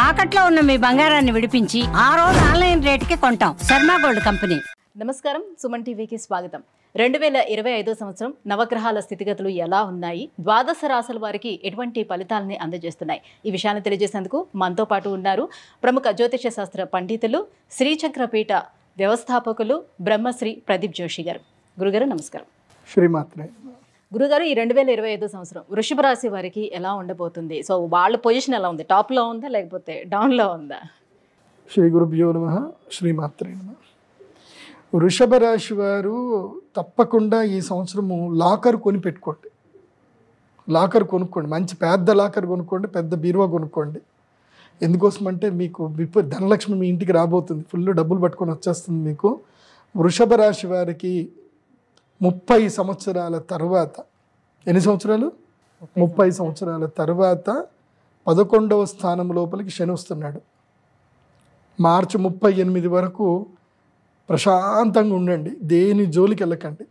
తాకట్లో ఉన్న మీ బంగారాన్ని విడిపించి ఆ రోజు ఆన్లైన్ రేటుకి కొంటాం. Sharma gold company. నమస్కారం, సుమన్ టీవీకి స్వాగతం. 2025 సంవత్సరం నవగ్రహాల స్థితిగతులు ఎలా ఉన్నాయి, ద్వాదశ రాశుల వారికి ఎటువంటి ఫలితాలని అందజేస్తున్నాయి, ఈ విషయాన్ని తెలియజేసేందుకు మనతో పాటు ఉన్నారు ప్రముఖ జ్యోతిష శాస్త్ర పండితులు, శ్రీచక్రపీఠ వ్యవస్థాపకులు బ్రహ్మశ్రీ ప్రదీప్ జోషి గారు. గురుగారు నమస్కారం. శ్రీమాత్రే. గురుగారు, ఈ 2025 సంవత్సరం వృషభ రాశి వారికి ఎలా ఉండబోతుంది? సో వాళ్ళ పొజిషన్ ఎలా ఉంది? టాప్లో ఉందా లేకపోతే డౌన్లో ఉందా? శ్రీ గురుభ్యో నమః. శ్రీమాత్రే నమః. వృషభ రాశి వారు తప్పకుండా ఈ సంవత్సరము లాకర్ కొని పెట్టుకోండి. లాకర్ కొనుక్కోండి, మంచి పెద్ద లాకర్ కొనుక్కోండి, పెద్ద బీరువా కొనుక్కోండి. ఎందుకోసం అంటే మీకు ధనలక్ష్మి మీ ఇంటికి రాబోతుంది, ఫుల్ డబ్బులు పట్టుకొని వచ్చేస్తుంది మీకు. వృషభ రాశి వారికి 30 సంవత్సరాల తర్వాత, ఎన్ని సంవత్సరాలు? 30 సంవత్సరాల తర్వాత 11వ స్థానం లోపలికి శని వస్తున్నాడు. మార్చి 38 వరకు ప్రశాంతంగా ఉండండి, దేని జోలికి వెళ్ళకండి.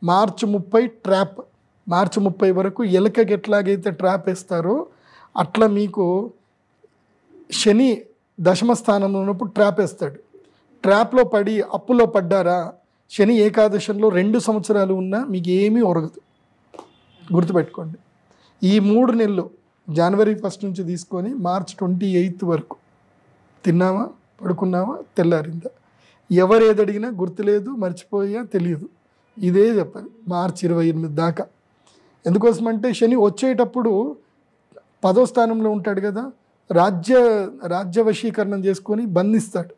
మార్చి 30 ట్రాప్. మార్చి 30 వరకు ఎలకకి ఎట్లాగైతే ట్రాప్ వేస్తారో అట్లా మీకు శని దశమ స్థానంలో ఉన్నప్పుడు ట్రాప్ వేస్తాడు. ట్రాప్లో పడి అప్పులో పడ్డారా, శని ఏకాదశంలో 2 సంవత్సరాలు ఉన్నా మీకు ఏమీ ఒరగదు, గుర్తుపెట్టుకోండి. ఈ 3 నెలలు జనవరి 1 నుంచి తీసుకొని మార్చ్ 28 వరకు తిన్నావా, పడుకున్నావా, తెల్లారిందా, ఎవరు ఏది అడిగినా గుర్తులేదు, మర్చిపోయా, తెలియదు, ఇదే చెప్పాలి మార్చి 28 దాకా. ఎందుకోసమంటే శని వచ్చేటప్పుడు 10వ స్థానంలో ఉంటాడు కదా, రాజ్య వశీకరణం చేసుకొని బంధిస్తాడు.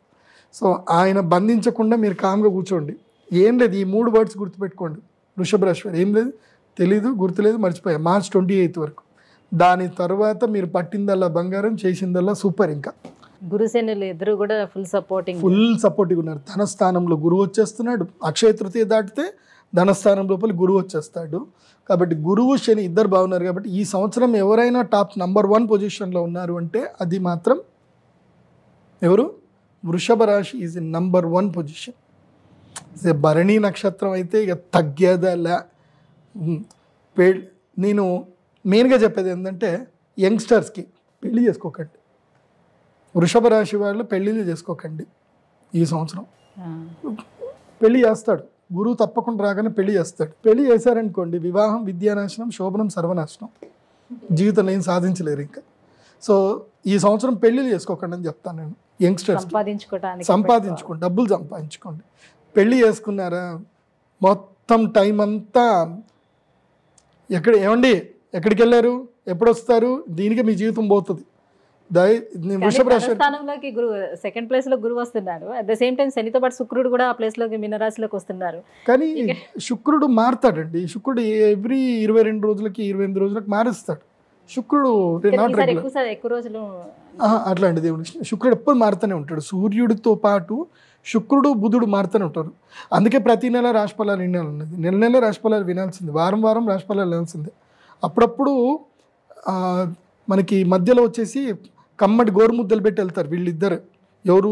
సో ఆయన బంధించకుండా మీరు కామ్గా కూర్చోండి. ఏం లేదు, ఈ 3 వర్డ్స్ గుర్తుపెట్టుకోండి. వృషభ రాశి వారు ఏం లేదు, తెలీదు, గుర్తులేదు, మర్చిపోయా, మార్చ్ 28 వరకు. దాని తర్వాత మీరు పట్టిందల్లా బంగారం, చేసిందల్లా సూపర్. ఇంకా గురుసేనులు ఇద్దరు కూడా ఫుల్ సపోర్టివ్ ఉన్నారు. ధనస్థానంలో గురువు వచ్చేస్తున్నాడు. అక్షయ తృతీయ దాటితే ధనస్థానం లోపల గురువు వచ్చేస్తాడు. కాబట్టి గురువు శని ఇద్దరు బాగున్నారు. కాబట్టి ఈ సంవత్సరం ఎవరైనా టాప్ నంబర్ 1 పొజిషన్లో ఉన్నారు అంటే అది మాత్రం ఎవరు? వృషభ రాశి is in number 1 position. Bharani నక్షత్రం అయితే ఇక తగ్గేదలా. నేను మెయిన్గా చెప్పేది ఏంటంటే యంగ్స్టర్స్కి పెళ్లి చేసుకోకండి. వృషభ రాశి వాళ్ళు పెళ్ళిళ్ళు చేసుకోకండి. ఈ సంవత్సరం పెళ్లి చేస్తాడు గురువు, తప్పకుండా రాగానే పెళ్లి చేస్తాడు. పెళ్లి చేశారనుకోండి, వివాహం విద్యానాశనం, శోభనం సర్వనాశనం, జీవితంలో ఏం సాధించలేరు ఇంకా. సో ఈ సంవత్సరం పెళ్లిళ్ళు చేసుకోకండి అని చెప్తాను నేను యంగ్స్టర్స్. సంపాదించుకోండి, డబ్బులు సంపాదించుకోండి. పెళ్ళి చేసుకున్నారా, మొత్తం టైం అంతా ఎక్కడికి వెళ్ళారు, ఎప్పుడు వస్తారు, దీనికి మీ జీవితం పోతుంది. వృషభ రాశి స్థానంలోకి గురువు సెకండ్ ప్లేస్ లో గురువు వస్తున్నాడు. అట్ ద సేమ్ టైం శనితో పాటు శుక్రుడు కూడా ఆ ప్లేస్ లోకి మీనరాశిలోకి వస్తున్నారు. కానీ శుక్రుడు మారుతాడండి. శుక్రుడు ఎవ్రీ 22 రోజులకి 28 రోజులకి మారుస్తాడు. శుక్రుడు ఎక్కువ రోజులు అట్లాంటి దేవుడు. శుక్రుడు ఎప్పుడు మారుతూనే ఉంటాడు. సూర్యుడితో పాటు శుక్రుడు బుధుడు మారుతూనే ఉంటారు. అందుకే ప్రతి నెల రాశిఫలాలు వినాలన్నది. నెల రాశిఫలాలు వినాల్సింది, వారం రాశిఫలాలు వినాల్సిందే. అప్పుడప్పుడు మనకి మధ్యలో వచ్చేసి కమ్మటి గోరుముద్దలు పెట్టి వెళ్తారు వీళ్ళిద్దరు. ఎవరు?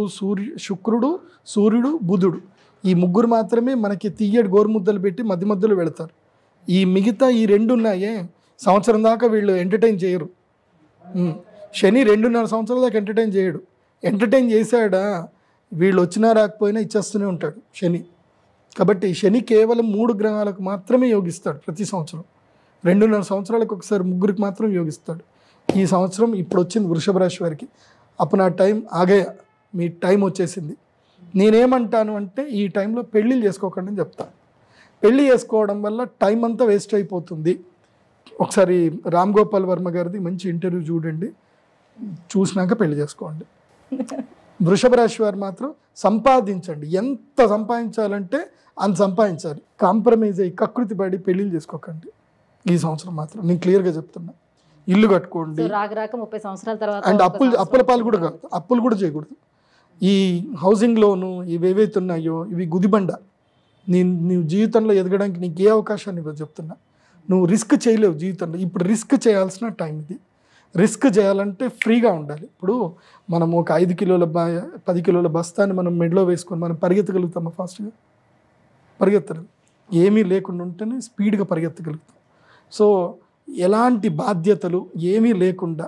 శుక్రుడు, సూర్యుడు, బుధుడు. ఈ 3 మాత్రమే మనకి తీయటి గోరుముద్దలు పెట్టి మధ్యలో వెళతారు. ఈ మిగతా ఈ 2 ఉన్నాయే, సంవత్సరం దాకా వీళ్ళు ఎంటర్టైన్ చేయరు. శని 2.5 సంవత్సరాల దాకా ఎంటర్టైన్ చేయడు. ఎంటర్టైన్ చేశాడా, వీళ్ళు వచ్చినా రాకపోయినా ఇచ్చేస్తూనే ఉంటాడు శని. కాబట్టి శని కేవలం 3 గ్రహాలకు మాత్రమే యోగిస్తాడు ప్రతి సంవత్సరం. 2.5 సంవత్సరాలకు ఒకసారి 3కి మాత్రం యోగిస్తాడు. ఈ సంవత్సరం ఇప్పుడు వచ్చింది వృషభ రాశి వారికి. అప్పుడు టైం ఆగయా, మీ టైం వచ్చేసింది. నేనేమంటాను అంటే ఈ టైంలో పెళ్ళిళ్ళు చేసుకోకండి అని చెప్తాను. పెళ్ళి చేసుకోవడం వల్ల టైం అంతా వేస్ట్ అయిపోతుంది. ఒకసారి రామ్ గోపాల్ వర్మ గారిది మంచి ఇంటర్వ్యూ చూడండి, చూసినాక పెళ్లి చేసుకోండి. వృషభ రాశి వారు మాత్రం సంపాదించండి. ఎంత సంపాదించాలంటే అంత సంపాదించాలి. కాంప్రమైజ్ అయ్యి కకృతి పడి పెళ్ళిళ్ళు చేసుకోకండి ఈ సంవత్సరం మాత్రం. నేను క్లియర్గా చెప్తున్నా. ఇల్లు కట్టుకోండి. 30 సంవత్సరాల తర్వాత అండ్ అప్పుల పాలు కూడా కాదు, అప్పులు కూడా చేయకూడదు. ఈ హౌసింగ్ లోను ఇవి ఏవైతే ఉన్నాయో ఇవి గుదిబండ. నీవు జీవితంలో ఎదగడానికి నీకు ఏ అవకాశాన్ని ఇవ్వదు చెప్తున్నా. నువ్వు రిస్క్ చేయలేవు జీవితంలో. ఇప్పుడు రిస్క్ చేయాల్సిన టైం ఇది. రిస్క్ చేయాలంటే ఫ్రీగా ఉండాలి. ఇప్పుడు మనం ఒక 5 కిలోల 10 కిలోల బస్తాన్ని మనం మెడలో వేసుకొని మనం పరిగెత్తగలుగుతామా? ఫాస్ట్గా పరిగెత్తలేదు. ఏమీ లేకుండా ఉంటేనే స్పీడ్గా పరిగెత్తగలుగుతాం. సో ఎలాంటి బాధ్యతలు ఏమీ లేకుండా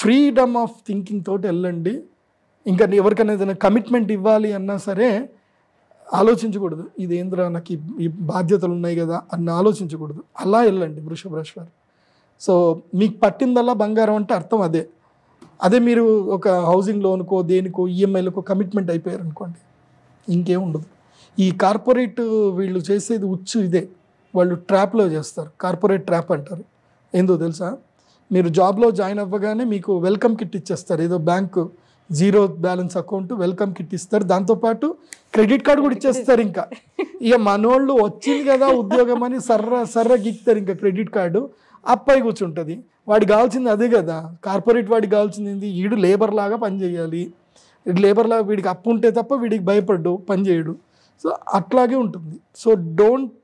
ఫ్రీడమ్ ఆఫ్ థింకింగ్ తోటి వెళ్ళండి. ఇంకా ఎవరికైనా ఏదైనా కమిట్మెంట్ ఇవ్వాలి అన్నా సరే ఆలోచించకూడదు, ఇదేంద్రా నాకు ఈ బాధ్యతలు ఉన్నాయి కదా అని ఆలోచించకూడదు. అలా వెళ్ళండి వృషభ రాశి వారు. సో మీకు పట్టిందల్లా బంగారం అంటే అర్థం అదే మీరు ఒక హౌసింగ్ లోన్కో దేనికో ఈఎంఐలకో కమిట్మెంట్ అయిపోయారు అనుకోండి, ఇంకేం ఉండదు. ఈ కార్పొరేట్ వీళ్ళు చేసేది ఇదే, వాళ్ళు ట్రాప్లో చేస్తారు. కార్పొరేట్ ట్రాప్ అంటారు. ఏందో తెలుసా, మీరు జాబ్లో జాయిన్ అవ్వగానే మీకు వెల్కమ్ కిట్ ఇచ్చేస్తారు. ఏదో bank zero balance account welcome kit ఇస్తారు, దాంతోపాటు క్రెడిట్ కార్డు కూడా ఇచ్చేస్తారు. ఇంకా ఇక మనోళ్ళు వచ్చింది కదా ఉద్యోగం అని సర్ర గిక్తారు ఇంకా క్రెడిట్ కార్డు. అప్పాయి కూర్చుంటుంది. వాడికి కావాల్సింది అదే కదా, కార్పొరేట్ వాడికి కావాల్సింది ఏంది, వీడు లేబర్ లాగా పని చేయాలి. లేబర్ లాగా వీడికి అప్పు ఉంటే తప్ప వీడికి భయపడ్డు పని చేయడు. సో అట్లాగే ఉంటుంది. సో డోంట్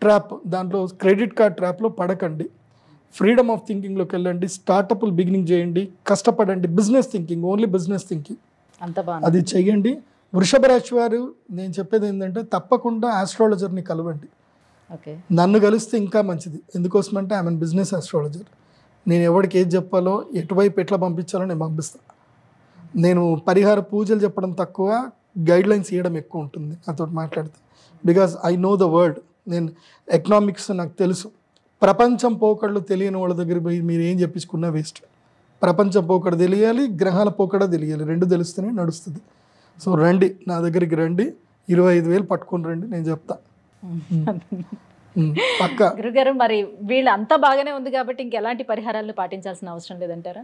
ట్రాప్, దాంట్లో క్రెడిట్ కార్డ్ ట్రాప్లో పడకండి. ఫ్రీడమ్ ఆఫ్ థింకింగ్లోకి వెళ్ళండి. స్టార్టప్లు బిగినింగ్ చేయండి, కష్టపడండి. Business thinking, only business thinking అది చెయ్యండి. వృషభ రాశి వారు నేను చెప్పేది ఏంటంటే తప్పకుండా ఆస్ట్రాలజర్ని కలవండి. నన్ను కలిస్తే ఇంకా మంచిది. ఎందుకోసమంటే ఐఎమ్ బిజినెస్ ఆస్ట్రాలజర్. నేను ఎవరికి ఏది చెప్పాలో ఎటువైపు ఎట్లా పంపించాలో నేను పంపిస్తాను. నేను పరిహార పూజలు చెప్పడం తక్కువ, గైడ్లైన్స్ ఇవ్వడం ఎక్కువ ఉంటుంది నాతో మాట్లాడితే. Because I know the world. నేను ఎకనామిక్స్ నాకు తెలుసు. ప్రపంచం పోకడలు తెలియని వాళ్ళ దగ్గర పోయి మీరు ఏం చెప్పించుకున్నా వేస్ట్. ప్రపంచం పోకడ తెలియాలి, గ్రహాల పోకడ తెలియాలి, రెండు తెలిస్తేనే నడుస్తుంది. సో రండి, నా దగ్గరికి రండి, 25,000 పట్టుకొని రండి, నేను చెప్తా పక్క. గురుగారు, మరి వీళ్ళు అంతా బాగానే ఉంది కాబట్టి ఇంకెలాంటి పరిహారాలను పాటించాల్సిన అవసరం లేదంటారా?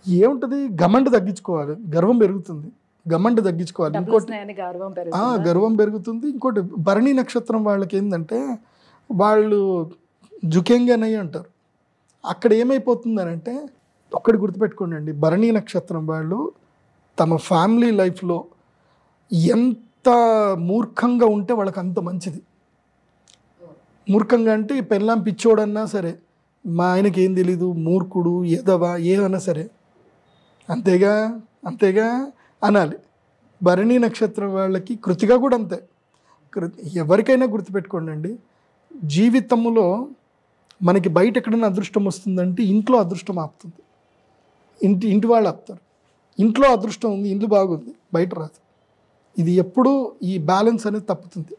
ఏముంటుంది, గమండ తగ్గించుకోవాలి, గర్వం పెరుగుతుంది. గమండ తగ్గించుకోవాలి. ఇంకోటి గర్వం పెరుగుతుంది. ఇంకోటి భరణి నక్షత్రం వాళ్ళకి ఏంటంటే వాళ్ళు జుకెంగనయ్య అంటారు. అక్కడ ఏమైపోతుందనంటే ఒక్కటి గుర్తుపెట్టుకోండి అండి, భరణి నక్షత్రం వాళ్ళు తమ ఫ్యామిలీ లైఫ్లో ఎంత మూర్ఖంగా ఉంటే వాళ్ళకి అంత మంచిది. మూర్ఖంగా అంటే పెళ్ళాం పిచ్చోడన్నా సరే, మా ఆయనకి ఏం తెలీదు, మూర్ఖుడు, ఎదవా, ఏమన్నా సరే అంతేగా అనాలి. భరణి నక్షత్రం వాళ్ళకి కృతిగా కూడా అంతే. ఎవరికైనా గుర్తుపెట్టుకోండి అండి, జీవితంలో మనకి బయట ఎక్కడైనా అదృష్టం వస్తుందంటే ఇంట్లో అదృష్టం ఆపుతుంది. ఇంటి వాళ్ళు ఆపుతారు. ఇంట్లో అదృష్టం ఉంది, ఇల్లు బాగుంది, బయట రాదు. ఇది ఎప్పుడూ ఈ బ్యాలెన్స్ అనేది తప్పుతుంది.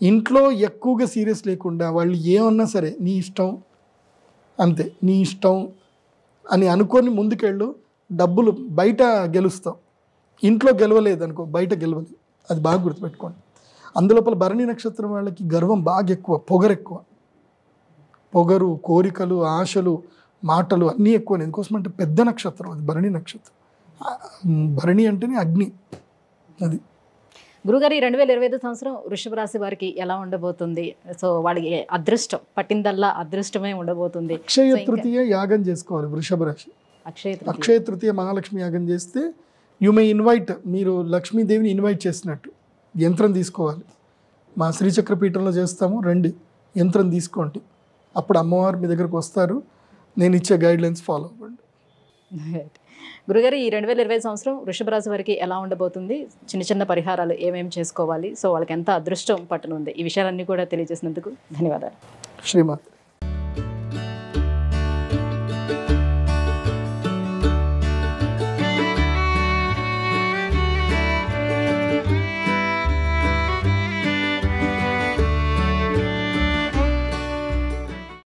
ఇంట్లో ఎక్కువగా సీరియస్ లేకుండా వాళ్ళు ఏమన్నా సరే నీ ఇష్టం, అంతే నీ ఇష్టం అని అనుకొని ముందుకెళ్ళు. డబ్బులు బయట గెలుస్తావు, ఇంట్లో గెలవలేదు అనుకో, బయట గెలవలేదు. అది బాగా గుర్తుపెట్టుకోండి. అందులోపల భరణి నక్షత్రం వాళ్ళకి గర్వం బాగా ఎక్కువ, పొగరు, కోరికలు, ఆశలు, మాటలు అన్నీ ఎక్కువ. ఎందుకోసమంటే పెద్ద నక్షత్రం అది భరణి నక్షత్రం. భరణి అంటేనే అగ్ని. అది గురుగారు, 2025 సంవత్సరం వృషభ రాశి వారికి ఎలా ఉండబోతుంది? సో వాళ్ళకి అదృష్టం పట్టిందల్లా అదృష్టమే ఉండబోతుంది. అక్షయ తృతీయ యాగం చేసుకోవాలి వృషభ రాశి. అక్షయ తృతీయ మహాలక్ష్మి యాగం చేస్తే యు మే ఇన్వైట్, మీరు లక్ష్మీదేవిని ఇన్వైట్ చేసినట్టు. యంత్రం తీసుకోవాలి, మా శ్రీచక్రపీఠంలో చేస్తాము, రండి యంత్రం తీసుకోండి. అప్పుడు అమ్మవారు మీ దగ్గరకు వస్తారు. నేను ఇచ్చే గైడ్లైన్స్ ఫాలో అవ్వండి. గురుగారు, ఈ 2025 సంవత్సరం వృషభ రాశి వారికి ఎలా ఉండబోతుంది? చిన్న పరిహారాలు ఏమేమి చేసుకోవాలి? సో వాళ్ళకి ఎంత అదృష్టం పట్టనుంది? ఈ విషయాలన్నీ కూడా తెలియజేసినందుకు ధన్యవాదాలు. శ్రీమాత.